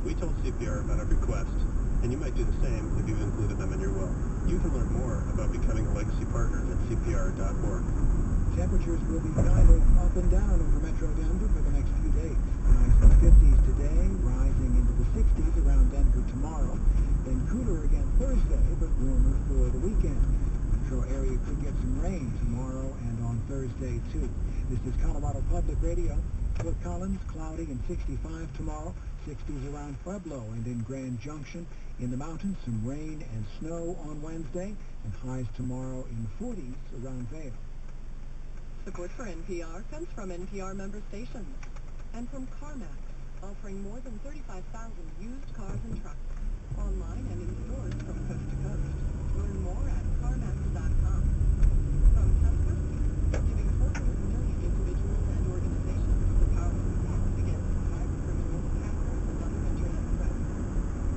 We told CPR about our request, and you might do the same if you've included them in your will. You can learn more about becoming a legacy partner at CPR.org. Temperatures will be driving up and down over Metro Denver for the next few days. Highs in the 50s today, rising into the 60s around Denver tomorrow. Then cooler again Thursday, but warmer for the weekend. Metro area could get some rain tomorrow and on Thursday, too. This is Colorado Public Radio. Fort Collins, cloudy and 65 tomorrow. 60s around Pueblo and in Grand Junction. In the mountains, some rain and snow on Wednesday, and highs tomorrow in the 40s around Vail. Support for NPR comes from NPR member stations and from CarMax, offering more than 35,000 used cars and trucks, online and in stores from coast to coast. Learn more at CarMax.com. From Kaspersky, giving 400 million individuals and organizations the power to protect against cyber criminals, hackers, and other internet threats.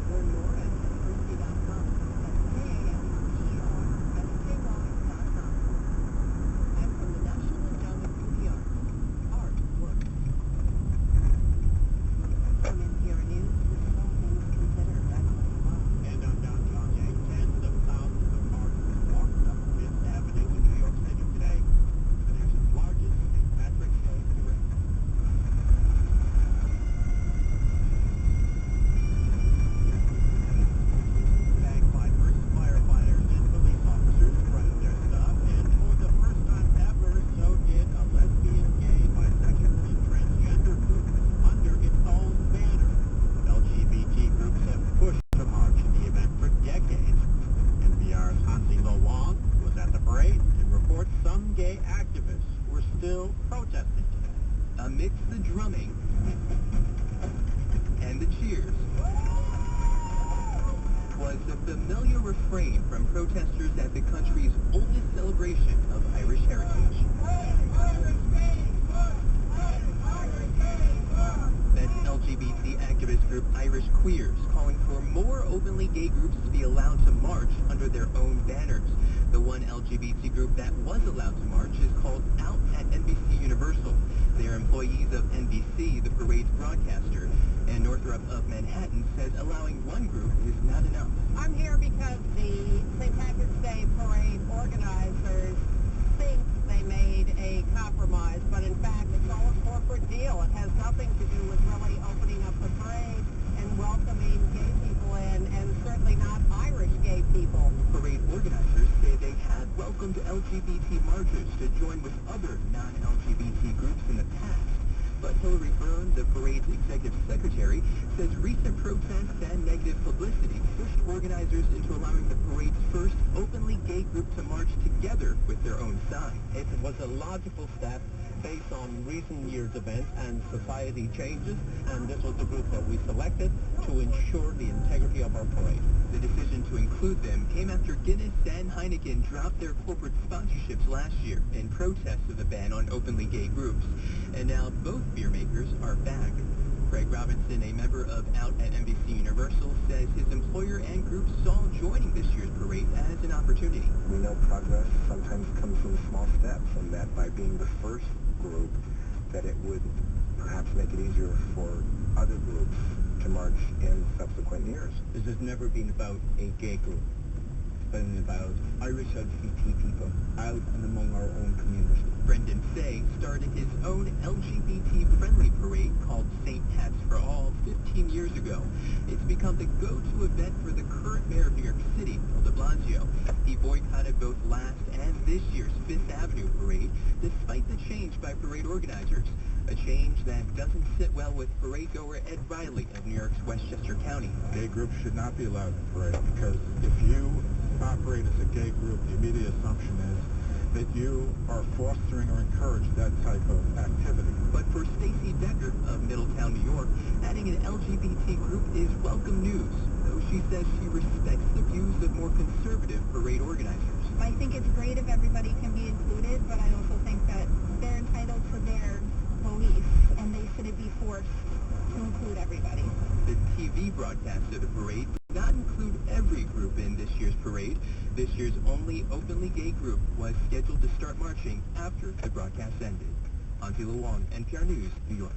Learn more at Kaspersky.com. That's KASPERSKY.com. And from the National Endowment for the Arts, art works. From NPR News, this is All Things Considered. I'm Melissa. And I'm Don Gagne. Tens of thousands of marchers walked up Fifth Avenue in New York City today for the nation's largest St. Patrick's Day parade. Bagpipers, firefighters, and police officers brought their stuff, and for the first time ever, so did a lesbian, gay, bisexual, and transgender group under its own banner. LGBT groups have pushed to march in the event for decades. NPR's Hansi Lo Wong was at the parade and reports some gay activists were still protesting today. Amidst the drumming and the cheers was the familiar refrain from protesters at the country's oldest celebration of Irish heritage. That's LGBT activist group Irish Queers, calling for more openly gay groups to be allowed to march under their own banners. The one LGBT group that was allowed to march is called Out at NBC Universal. They are employees of NBC, the parade's broadcaster, and Northrop of Manhattan says allowing one group is not enough. I'm here because the St. Patrick's Day parade organizers think they made a compromise, but in fact it's all a corporate deal. It has nothing to do with really opening up the parade and welcoming gay people in, and certainly not Irish gay people. Parade organizers say they have welcomed LGBT marchers to join with other non-LGBT groups in the past. But Hillary Byrne, the parade's executive secretary, says recent protests and negative publicity pushed organizers into allowing the parade's first openly gay group to march together with their own sign. It was a logical step based on recent years' events and society changes, and this was the group that we selected to ensure the integrity of our parade. The decision to include them came after Guinness and Heineken dropped their corporate sponsorships last year in protest of the ban on openly gay groups. And now both beer makers are back. Craig Robinson, a member of Out at NBC Universal, says his employer and group saw joining this year's parade as an opportunity. We know progress sometimes comes from small steps, and that by being the first group, that it would perhaps make it easier for other groups to march in subsequent years. This has never been about a gay group. It's been about Irish LGBT people out and among our own community. Brendan Fay started his own LGBT-friendly parade called St. Pat's for All 15 years ago. It's become the go-to event for the current mayor of New York City, Bill de Blasio. He boycotted both last and this year's Fifth Avenue parade, despite the change by parade organizers. A change that doesn't sit well with parade-goer Ed Riley of New York's Westchester County. Gay groups should not be allowed in the parade because if you operate as a gay group, the immediate assumption is that you are fostering or encourage that type of activity. But for Stacy Decker of Middletown, New York, adding an LGBT group is welcome news, though she says she respects the views of more conservative parade organizers. I think it's great if everybody can be included, but I also think that they're entitled to their beliefs, and they shouldn't be forced to include everybody. The TV broadcast of the parade did not include every group in this year's parade. This year's only openly gay group was scheduled to start marching after the broadcast ended. Hansi Lo Wong, NPR News, New York.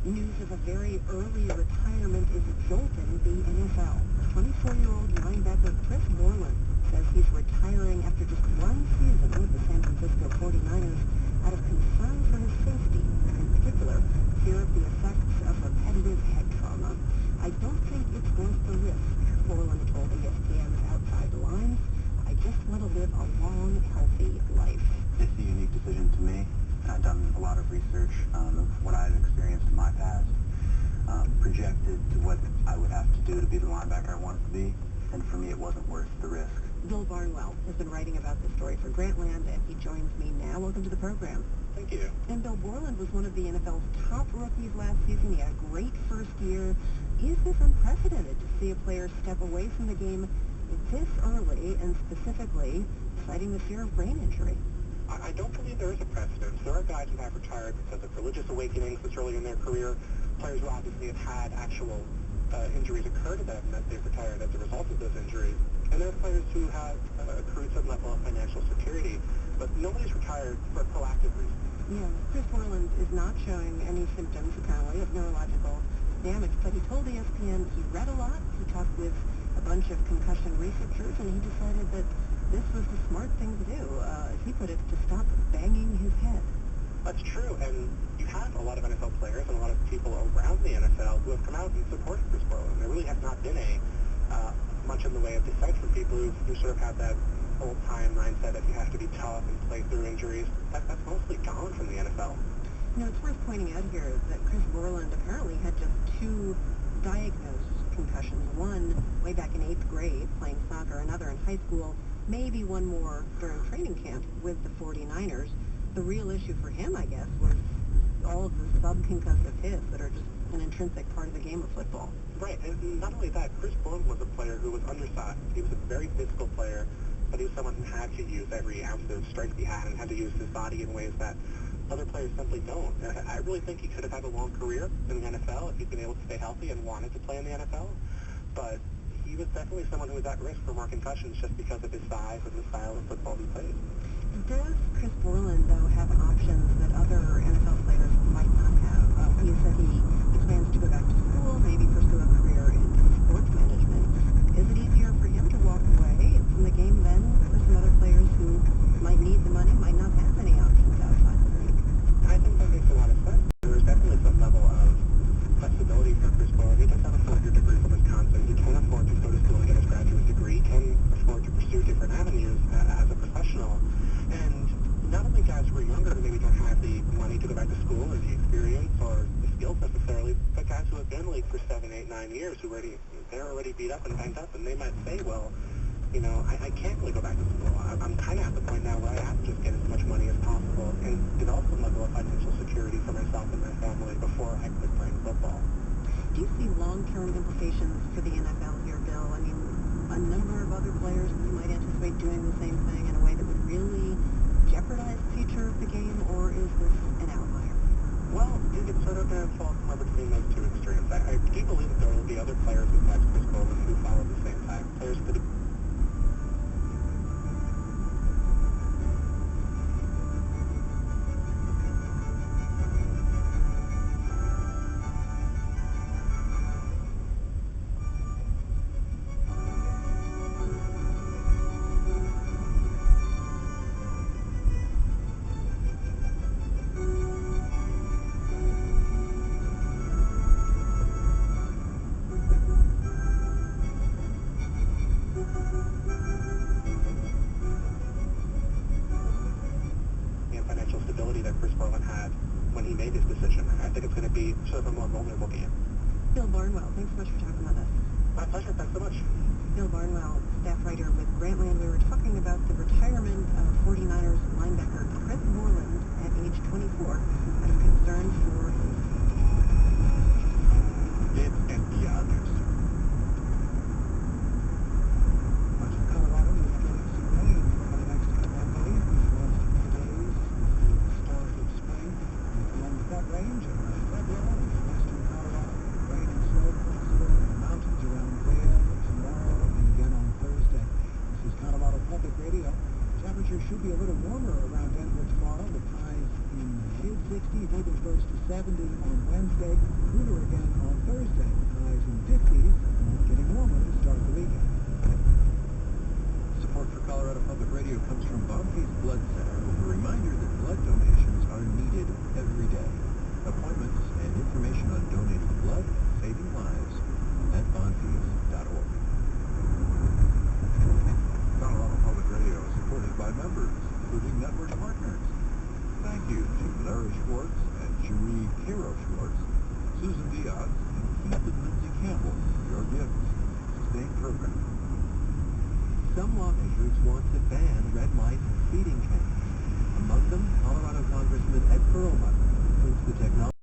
News of a very early retirement is jolting the NFL. 24-year-old linebacker Chris Borland says he's retiring after just one season with the San Francisco 49ers out of concern for his safety, in particular, fear of the effects of repetitive head trauma. I don't think it's worth the risk, Borland told ESPN's Outside the Lines. I just want to live a long, healthy life. It's a unique decision to me. I've done a lot of research of what I've experienced in my past, projected to what I would have to do to be the linebacker I wanted to be, and for me it wasn't worth the risk. Bill Barnwell has been writing about this story for Grantland, and he joins me now. Welcome to the program. Thank you. And Bill Borland was one of the NFL's top rookies last season. He had a great first year. Is this unprecedented to see a player step away from the game this early, and specifically citing the fear of brain injury? I don't believe there is a precedent. There are guys who have retired because of religious awakenings this early in their career, players who obviously have had actual injuries occur to them that they've retired as a result of those injuries. And there are players who have accrued some level of financial security, but nobody's retired for a proactive reason. Yeah, Chris Borland is not showing any symptoms, apparently, of neurological damage, but he told ESPN he read a lot, he talked with a bunch of concussion researchers, and he decided that this was the smart thing to do, as he put it, to stop banging his head. That's true, and you have a lot of NFL players and a lot of people around the NFL who have come out and supported Chris Borland. There really has not been much in the way of dissent from people who sort of have that old-time mindset that you have to be tough and play through injuries. That's mostly gone from the NFL. You know, it's worth pointing out here that Chris Borland apparently had just 2 diagnosed concussions. One way back in 8th grade playing soccer, another in high school, maybe one more during training camp with the 49ers. The real issue for him, I guess, was all of the subconcussive hits that are just an intrinsic part of the game of football. Right, and not only that, Chris Borland was a player who was undersized. He was a very physical player, but he was someone who had to use every ounce of strength he had and had to use his body in ways that other players simply don't. I really think he could have had a long career in the NFL if he'd been able to stay healthy and wanted to play in the NFL, but he was definitely someone who was at risk for more concussions just because of his size and the style of football he played. Does Chris Borland, though, have options that other NFL players might not have? He said he plans to go back to school, maybe pursue a career in sports management. Is it easier for him to walk away from the game then for some other players who might need the money, might not have any options outside the league? I think that makes a lot of sense. There's definitely some level of flexibility for Chris Borland. He does have a 4-year degree from Wisconsin. He can afford to go to school and get his graduate degree. He can afford to pursue different avenues as a professional. And not only guys who are younger who maybe don't have the money to go back to school or the experience or the skills necessarily, but guys who have been in the league for 7, 8, 9 years they're already beat up and banged up, and they might say, well, you know, I can't really go back to school. I'm kind of at the point now where I have to just get as much money as possible and develop some level of financial security for myself and my family before I quit playing football. Do you see long-term implications for the NFL here, Bill? I mean, a number of other players might anticipate doing the same thing in a way that would really jeopardize the future of the game, or is this an outlier? Well, it's sort of going to fall somewhere between those two extremes. I do believe that there will be other players besides Chris Borland who follow the same path. Players could that Chris Borland had when he made his decision. I think it's going to be sort of a more vulnerable game. Bill Barnwell, thanks so much for talking with us. My pleasure. Thanks so much. Bill Barnwell, staff writer with Grantland. We were talking about the retirement of 49ers linebacker Chris Borland at age 24 out of concern for his safety. It's NPR News. Much of Colorado is getting some rain over the next couple of days. These last few days is the start of spring. Along the Front Range of Federal and western Colorado, rain and snow possible in the mountains around Vail tomorrow and again on Thursday. This is Colorado Public Radio. Temperatures should be a little warmer around Denver tomorrow with highs in the mid-60s, even temperatures close to 70 on Wednesday. Cooler again on Thursday. Highs in 50s. Getting warmer to start the weekend. Support for Colorado Public Radio comes from Bonfils Blood Center with a reminder that blood donations are needed every day. Appointments and information on donating blood and saving lives at bonfils.org. Colorado Public Radio is supported by members, including network partners. Thank you to Larry Schwartz and Cherie Cairo Schwartz, Susan Diaz, and Keith and Lindsay Campbell for your gifts. Sustained program. Some lawmakers want to ban red lights and speeding cameras. Among them, Colorado Congressman Ed Perlmutter, thinks the technology